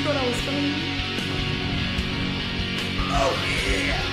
thought I was funny. Oh yeah!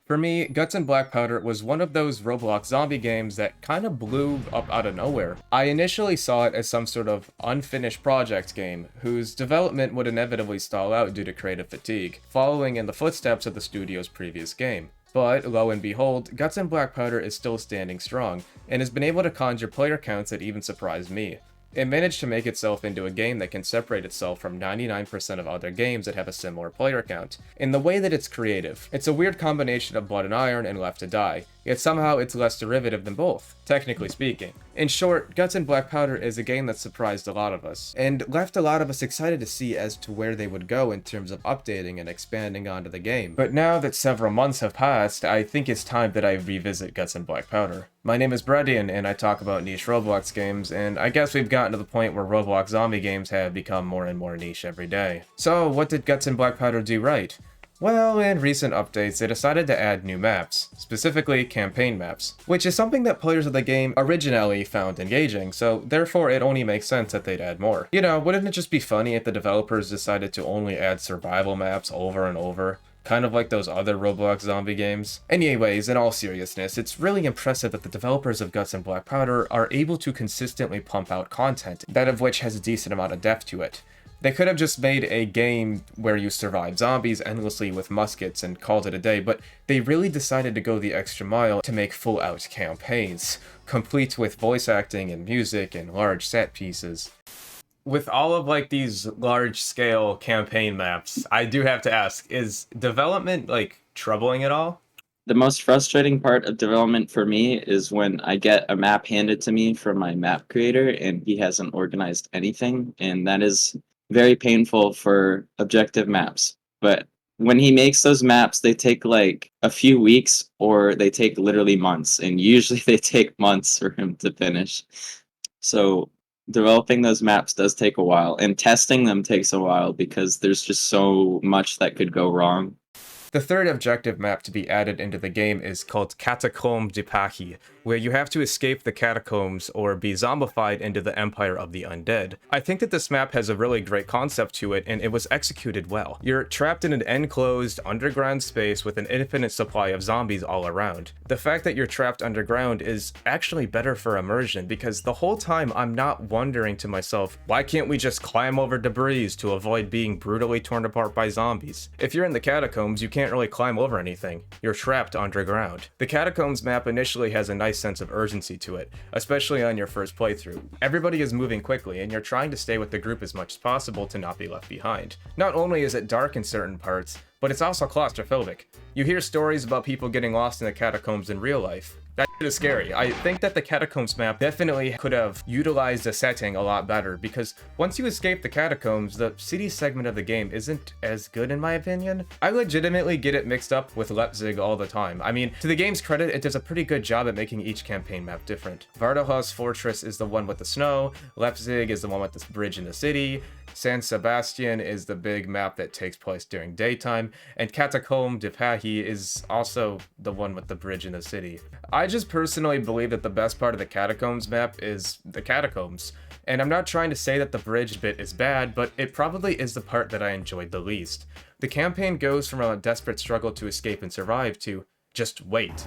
For me, Guts and Blackpowder was one of those Roblox zombie games that kind of blew up out of nowhere. I initially saw it as some sort of unfinished project game, whose development would inevitably stall out due to creative fatigue, following in the footsteps of the studio's previous game. But, lo and behold, Guts and Blackpowder is still standing strong, and has been able to conjure player counts that even surprised me. It managed to make itself into a game that can separate itself from 99% of other games that have a similar player count. In the way that it's creative, it's a weird combination of Blood and Iron and Left to Die, yet somehow it's less derivative than both, technically speaking. In short, Guts and Blackpowder is a game that surprised a lot of us, and left a lot of us excited to see as to where they would go in terms of updating and expanding onto the game. But now that several months have passed, I think it's time that I revisit Guts and Blackpowder. My name is Breadian, and I talk about niche Roblox games, and I guess we've gotten to the point where Roblox zombie games have become more and more niche every day. So, what did Guts and Blackpowder do right? Well, in recent updates, they decided to add new maps, specifically campaign maps, which is something that players of the game originally found engaging, so therefore it only makes sense that they'd add more. You know, wouldn't it just be funny if the developers decided to only add survival maps over and over? Kind of like those other Roblox zombie games. Anyways, in all seriousness, it's really impressive that the developers of Guts and Blackpowder are able to consistently pump out content, that of which has a decent amount of depth to it. They could have just made a game where you survive zombies endlessly with muskets and called it a day, but they really decided to go the extra mile to make full-out campaigns, complete with voice acting and music and large set pieces. With all of these large-scale campaign maps, I do have to ask, is development troubling at all? The most frustrating part of development for me is when I get a map handed to me from my map creator and he hasn't organized anything, and that is very painful for objective maps. But when he makes those maps, they take a few weeks or they take literally months, and usually they take months for him to finish. So developing those maps does take a while, and testing them takes a while because there's just so much that could go wrong. The third objective map to be added into the game is called Catacombs de Pachi, where you have to escape the catacombs or be zombified into the Empire of the Undead. I think that this map has a really great concept to it, and it was executed well. You're trapped in an enclosed, underground space with an infinite supply of zombies all around. The fact that you're trapped underground is actually better for immersion, because the whole time I'm not wondering to myself, why can't we just climb over debris to avoid being brutally torn apart by zombies? If you're in the catacombs, you can't really climb over anything. You're trapped underground. The catacombs map initially has a nice sense of urgency to it, especially on your first playthrough. Everybody is moving quickly, and you're trying to stay with the group as much as possible to not be left behind. Not only is it dark in certain parts, but it's also claustrophobic. You hear stories about people getting lost in the catacombs in real life. That shit is scary. I think that the catacombs map definitely could have utilized the setting a lot better, because once you escape the catacombs, the city segment of the game isn't as good in my opinion. I legitimately get it mixed up with Leipzig all the time. I mean, to the game's credit, it does a pretty good job at making each campaign map different. Vardahaus Fortress is the one with the snow, Leipzig is the one with the bridge in the city, San Sebastian is the big map that takes place during daytime, and Catacombs de Pachi is also the one with the bridge in the city. I just personally believe that the best part of the Catacombs map is the catacombs. And I'm not trying to say that the bridge bit is bad, but it probably is the part that I enjoyed the least. The campaign goes from a desperate struggle to escape and survive to just wait,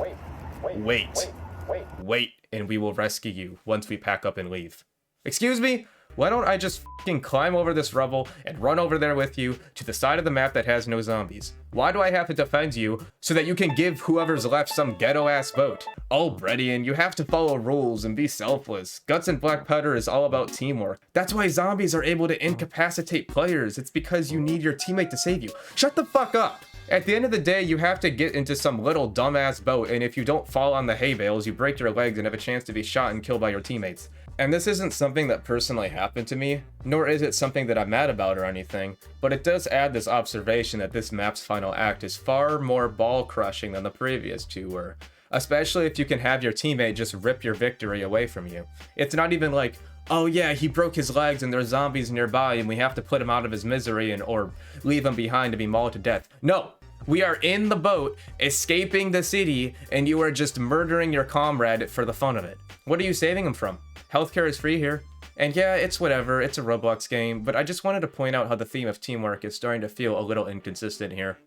and we will rescue you once we pack up and leave. Excuse me? Why don't I just fucking climb over this rubble and run over there with you to the side of the map that has no zombies? Why do I have to defend you so that you can give whoever's left some ghetto-ass vote? Oh, Breadian, you have to follow rules and be selfless. Guts and Blackpowder is all about teamwork. That's why zombies are able to incapacitate players. It's because you need your teammate to save you. Shut the fuck up! At the end of the day, you have to get into some little dumbass boat, and if you don't fall on the hay bales, you break your legs and have a chance to be shot and killed by your teammates. And this isn't something that personally happened to me, nor is it something that I'm mad about or anything, but it does add this observation that this map's final act is far more ball-crushing than the previous two were. especially if you can have your teammate just rip your victory away from you. It's not even like, oh yeah, he broke his legs and there's zombies nearby and we have to put him out of his misery and or leave him behind to be mauled to death. No, we are in the boat, escaping the city, and you are just murdering your comrade for the fun of it. What are you saving him from? Healthcare is free here. And yeah, it's whatever, it's a Roblox game, but I just wanted to point out how the theme of teamwork is starting to feel a little inconsistent here.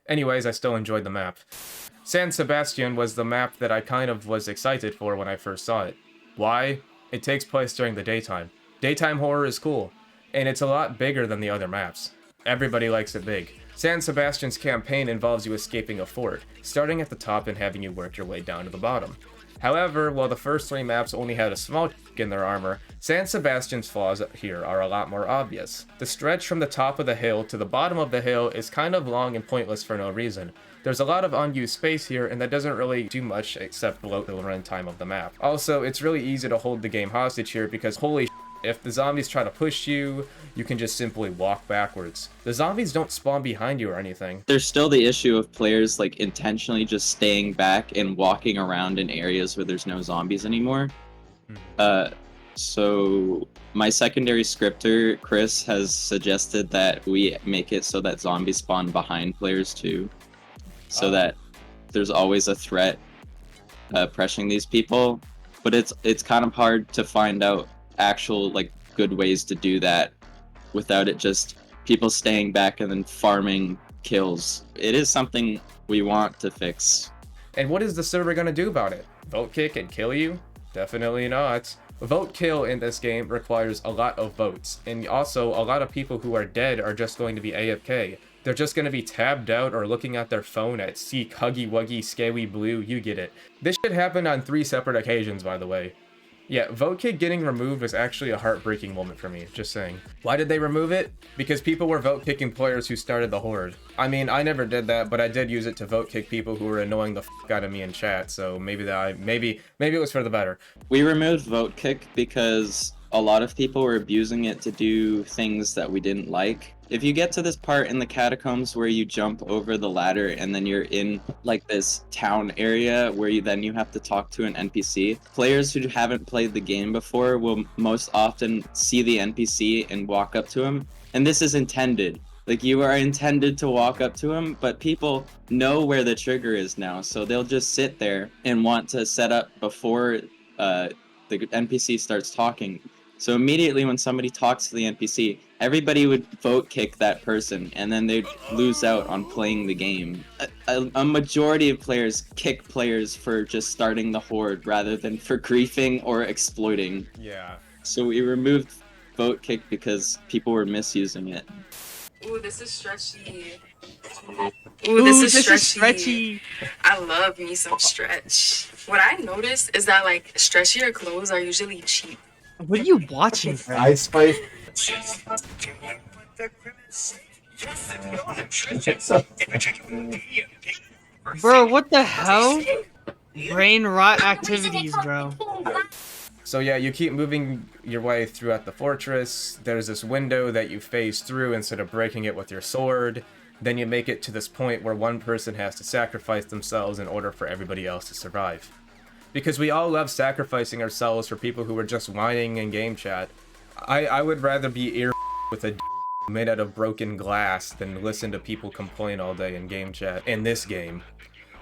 Anyways, I still enjoyed the map. San Sebastian was the map that I kind of was excited for when I first saw it. Why? It takes place during the daytime. Daytime horror is cool, and it's a lot bigger than the other maps. Everybody likes it big. San Sebastian's campaign involves you escaping a fort, starting at the top and having you work your way down to the bottom. However, while the first 3 maps only had a small in their armor, San Sebastian's flaws here are a lot more obvious. The stretch from the top of the hill to the bottom of the hill is kind of long and pointless for no reason. There's a lot of unused space here, and that doesn't really do much except bloat the runtime of the map. Also, it's really easy to hold the game hostage here because holy shit, if the zombies try to push you, you can just simply walk backwards. The zombies don't spawn behind you or anything. There's still the issue of players like intentionally just staying back and walking around in areas where there's no zombies anymore. So my secondary scripter, Chris, has suggested that we make it so that zombies spawn behind players too. So that there's always a threat pressuring these people. But it's kind of hard to find out actual like good ways to do that without it just people staying back and then farming kills. It is something we want to fix. And what is the server gonna do about it? Vote kick and kill you? Definitely not. Vote kill in this game requires a lot of votes, and also a lot of people who are dead are just going to be AFK. They're just going to be tabbed out or looking at their phone at Seek, Huggy Wuggy, Scaly Blue, you get it. This shit happened on 3 separate occasions, by the way. Yeah, vote kick getting removed was actually a heartbreaking moment for me, just saying. Why did they remove it? Because people were vote kicking players who started the horde. I mean, I never did that, but I did use it to vote kick people who were annoying the fuck out of me in chat, so maybe it was for the better. We removed vote kick because a lot of people were abusing it to do things that we didn't like. If you get to this part in the catacombs where you jump over the ladder and then you're in like this town area where you have to talk to an NPC, players who haven't played the game before will most often see the NPC and walk up to him. And this is intended. Like, you are intended to walk up to him, but people know where the trigger is now, so they'll just sit there and want to set up before the NPC starts talking. So immediately when somebody talks to the NPC, everybody would vote kick that person, and then they'd lose out on playing the game. A majority of players kick players for just starting the horde rather than for griefing or exploiting. Yeah. So we removed vote kick because people were misusing it. Ooh, this is stretchy. Ooh, this is stretchy. I love me some stretch. What I noticed is that like stretchier clothes are usually cheap. What are you watching, bro? I Spice. Bro, what the hell? Brain rot activities, bro. So yeah, you keep moving your way throughout the fortress. There's this window that you phase through instead of breaking it with your sword. Then you make it to this point where one person has to sacrifice themselves in order for everybody else to survive. Because we all love sacrificing ourselves for people who are just whining in game chat. I would rather be ear with a made out of broken glass than listen to people complain all day in game chat in this game.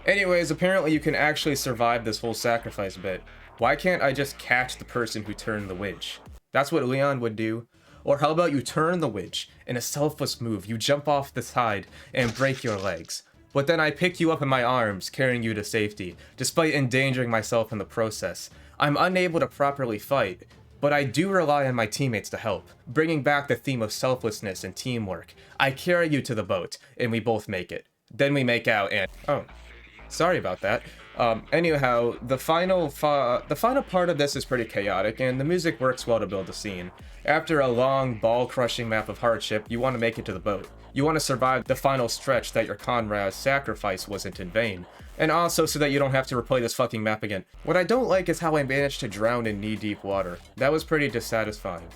Anyways, apparently you can actually survive this whole sacrifice bit. Why can't I just catch the person who turned the witch? That's what Leon would do. Or how about you turn the witch in a selfless move, you jump off the side and break your legs. But then I pick you up in my arms, carrying you to safety, despite endangering myself in the process. I'm unable to properly fight, but I do rely on my teammates to help, bringing back the theme of selflessness and teamwork. I carry you to the boat, and we both make it. Then we make out and... Oh, sorry about that. Anyhow, the final part of this is pretty chaotic, and the music works well to build a scene. After a long, ball-crushing map of hardship, you want to make it to the boat. You want to survive the final stretch that your comrade's sacrifice wasn't in vain. And also so that you don't have to replay this fucking map again. What I don't like is how I managed to drown in knee-deep water. That was pretty dissatisfying,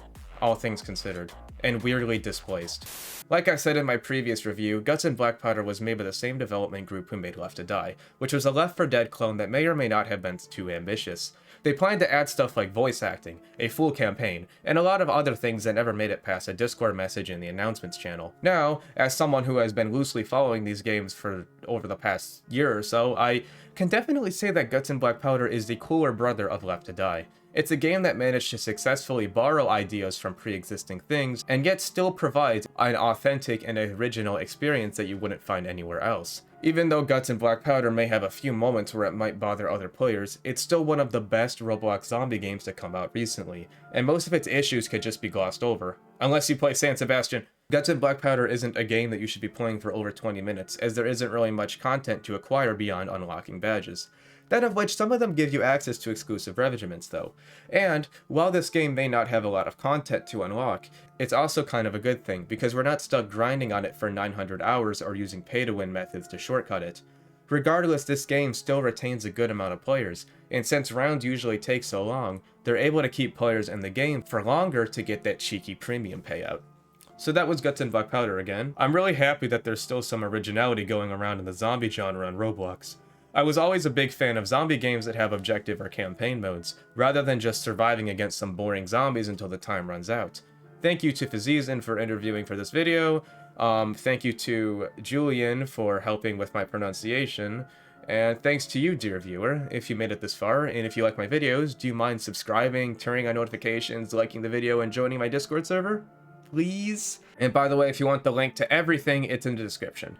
all things considered. and weirdly displaced. Like I said in my previous review, Guts and Blackpowder was made by the same development group who made Left to Die, which was a Left 4 Dead clone that may or may not have been too ambitious. They planned to add stuff like voice acting, a full campaign, and a lot of other things that never made it past a Discord message in the announcements channel. Now, as someone who has been loosely following these games for over the past year or so, I can definitely say that Guts and Blackpowder is the cooler brother of Left to Die. It's a game that managed to successfully borrow ideas from pre-existing things, and yet still provides an authentic and original experience that you wouldn't find anywhere else. Even though Guts and Blackpowder may have a few moments where it might bother other players, it's still one of the best Roblox zombie games to come out recently, and most of its issues could just be glossed over. Unless you play San Sebastian. Guts and Blackpowder isn't a game that you should be playing for over 20 minutes, as there isn't really much content to acquire beyond unlocking badges. That of which some of them give you access to exclusive regiments though. And, while this game may not have a lot of content to unlock, it's also kind of a good thing, because we're not stuck grinding on it for 900 hours or using pay-to-win methods to shortcut it. Regardless, this game still retains a good amount of players, and since rounds usually take so long, they're able to keep players in the game for longer to get that cheeky premium payout. So that was Guts and Blackpowder again. I'm really happy that there's still some originality going around in the zombie genre on Roblox. I was always a big fan of zombie games that have objective or campaign modes, rather than just surviving against some boring zombies until the time runs out. Thank you to Fezezen for interviewing for this video, thank you to Julian for helping with my pronunciation, and thanks to you, dear viewer, if you made it this far, and if you like my videos, do you mind subscribing, turning on notifications, liking the video, and joining my Discord server? Please? And by the way, if you want the link to everything, it's in the description.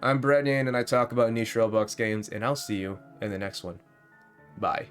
I'm Breadian, and I talk about niche Roblox games, and I'll see you in the next one. Bye.